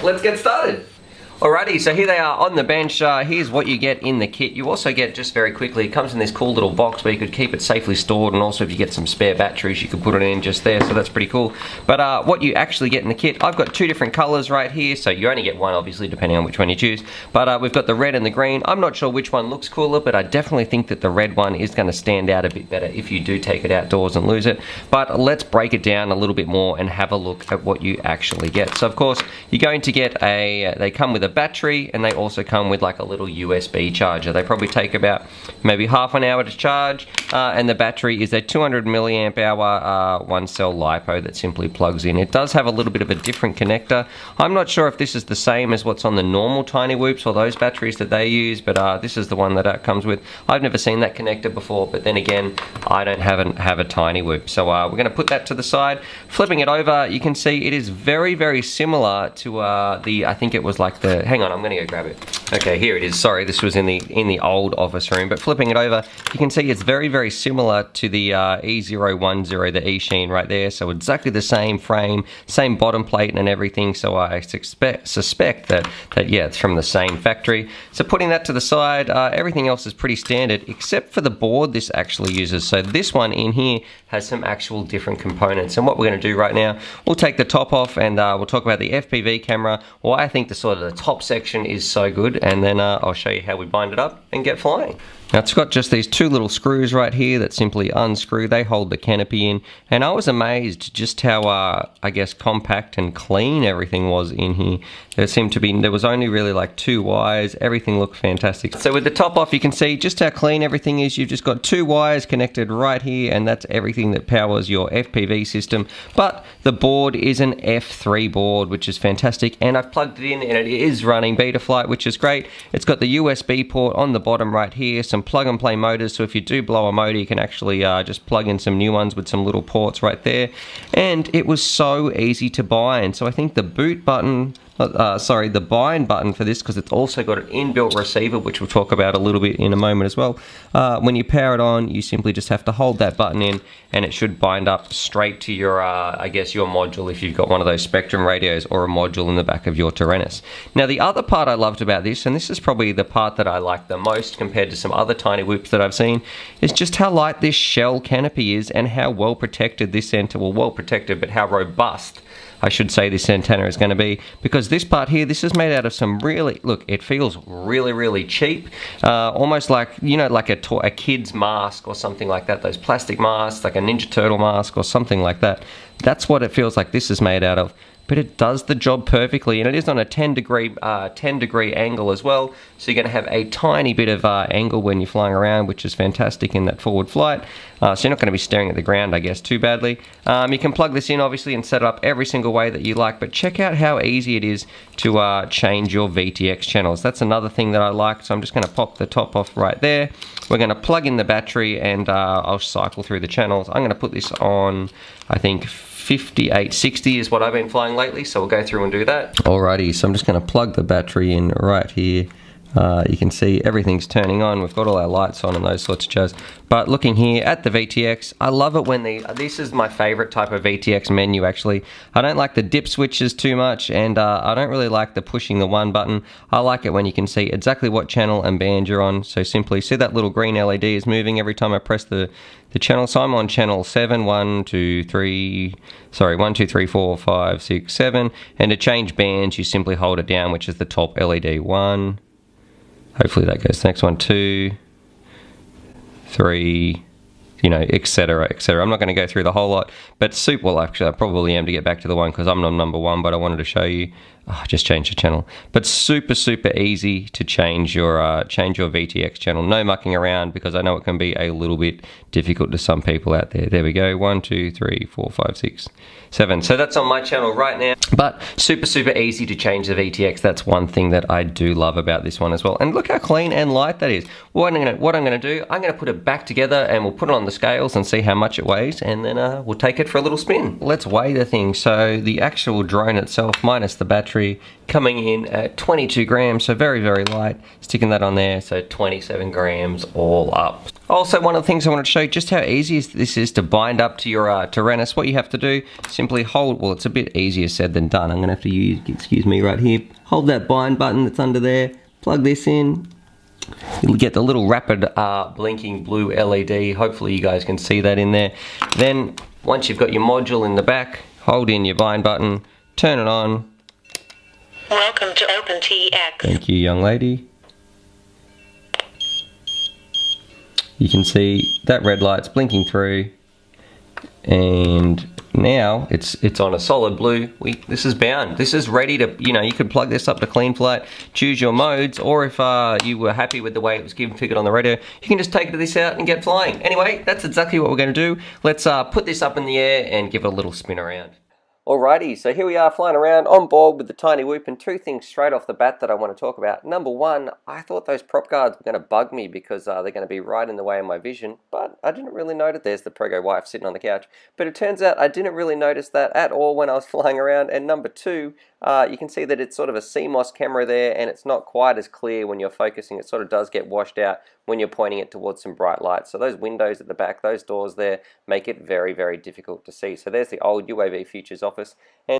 let's get started. Alrighty, so here they are on the bench. Here's what you get in the kit. You also get, just very quickly, it comes in this cool little box where you could keep it safely stored, and also if you get some spare batteries you could put it in just there, so that's pretty cool. But what you actually get in the kit, I've got two different colors right here, so you only get one obviously depending on which one you choose. But we've got the red and the green. I'm not sure which one looks cooler, but I definitely think that the red one is going to stand out a bit better if you do take it outdoors and lose it. But let's break it down a little bit more and have a look at what you actually get. So of course, you're going to get they come with a battery, and they also come with like a little USB charger. They probably take about maybe half an hour to charge, and the battery is a 200 milliamp hour one cell LiPo that simply plugs in. It does have a little bit of a different connector. I'm not sure if this is the same as what's on the normal Tiny Whoops or those batteries that they use, but this is the one that comes with. I've never seen that connector before, but then again, I don't have a Tiny Whoop. So we're going to put that to the side. Flipping it over, you can see it is very, very similar to I think it was like the, hang on, I'm going to go grab it. Okay, here it is. Sorry, this was in the old office room, but flipping it over, you can see it's very, very similar to the E010, the E-Sheen right there. So exactly the same frame, same bottom plate and everything. So I suspect that yeah, it's from the same factory. So putting that to the side, everything else is pretty standard except for the board this actually uses. So this one in here has some actual different components. And what we're going to do right now, we'll take the top off and we'll talk about the FPV camera. Why I think the sort of the top section is so good, and then I'll show you how we bind it up and get flying. Now it's got just these two little screws right here that simply unscrew. They hold the canopy in, and I was amazed just how I guess compact and clean everything was in here. There was only really like two wires. Everything looked fantastic. So with the top off, you can see just how clean everything is. You've just got two wires connected right here, and that's everything that powers your FPV system. But the board is an F3 board, which is fantastic, and I've plugged it in and it is running Betaflight, which is great. It's got the USB port on the bottom right here, some plug and play motors, so if you do blow a motor you can actually just plug in some new ones with some little ports right there. And it was so easy to bind, so I think the boot button, the bind button for this, because it's also got an inbuilt receiver, which we'll talk about a little bit in a moment as well. When you power it on, you simply just have to hold that button in and it should bind up straight to your, I guess, your module if you've got one of those Spectrum radios or a module in the back of your Tyrannus. Now the other part I loved about this, and this is probably the part that I like the most compared to some other Tiny Whoops that I've seen, is just how light this shell canopy is and how well protected this antenna, well, well protected, but how robust I should say this antenna is going to be, because this part here, this is made out of some really, look, it feels really, really cheap, almost like, you know, like a kid's mask or something like that, those plastic masks, like a Ninja Turtle mask or something like that. That's what it feels like this is made out of. But it does the job perfectly, and it is on a 10 degree angle as well, so you're going to have a tiny bit of angle when you're flying around, which is fantastic in that forward flight. So you're not going to be staring at the ground, I guess, too badly. You can plug this in obviously and set it up every single way that you like, but check out how easy it is to change your VTX channels. That's another thing that I like, so I'm just going to pop the top off right there. We're going to plug in the battery and I'll cycle through the channels. I'm going to put this on, I think, 5860 is what I've been flying lately, so we'll go through and do that. Alrighty, so I'm just going to plug the battery in right here. You can see everything's turning on. We've got all our lights on and those sorts of jazz. But looking here at the VTX, I love it when this is my favorite type of VTX menu actually. I don't like the dip switches too much, and I don't really like the pushing the one button. I like it when you can see exactly what channel and band you're on. So simply see that little green LED is moving every time I press the channel. So I'm on channel 7, 1, 2, 3, 4, 5, 6, 7. And to change bands, you simply hold it down, which is the top LED. 1. Hopefully that goes to the next one. 2, 3, you know, etc, etc. I'm not going to go through the whole lot, but well, actually I probably am to get back to the one because I'm on number 1, but I wanted to show you. Just change the channel. But super, super easy to change your VTX channel. No mucking around, because I know it can be a little bit difficult to some people out there. There we go. 1, 2, 3, 4, 5, 6, 7. So that's on my channel right now. But super, super easy to change the VTX. That's one thing that I do love about this one as well. And look how clean and light that is. What I'm going to do, I'm going to put it back together and we'll put it on the scales and see how much it weighs, and then we'll take it for a little spin. Let's weigh the thing. So the actual drone itself, minus the battery, coming in at 22 grams, so very, very light. Sticking that on there, so 27 grams all up. Also, one of the things I wanted to show you just how easy this is to bind up to your Tyrannus. What you have to do, simply hold, well, it's a bit easier said than done. I'm going to have to use, excuse me, right here. Hold that bind button that's under there, plug this in. You'll get the little rapid blinking blue LED. Hopefully you guys can see that in there. Then, once you've got your module in the back, hold in your bind button, turn it on. Welcome to OpenTX. Thank you, young lady. You can see that red light's blinking through, and now it's on a solid blue. This is bound. This is ready to, you know, you could plug this up to clean flight, choose your modes, or if you were happy with the way it was configured on the radio, you can just take this out and get flying. Anyway, that's exactly what we're going to do. Let's put this up in the air and give it a little spin around. Alrighty, so here we are flying around on board with the Tiny Whoop, and two things straight off the bat that I want to talk about. Number one, I thought those prop guards were going to bug me because they're going to be right in the way of my vision, but I didn't really notice. There's the Prego wife sitting on the couch, but it turns out I didn't really notice that at all when I was flying around. And number two, you can see that it's sort of a CMOS camera there, and it's not quite as clear when you're focusing. It sort of does get washed out when you're pointing it towards some bright lights. So those windows at the back, those doors there, make it very, very difficult to see. So there's the old UAV Futures office. And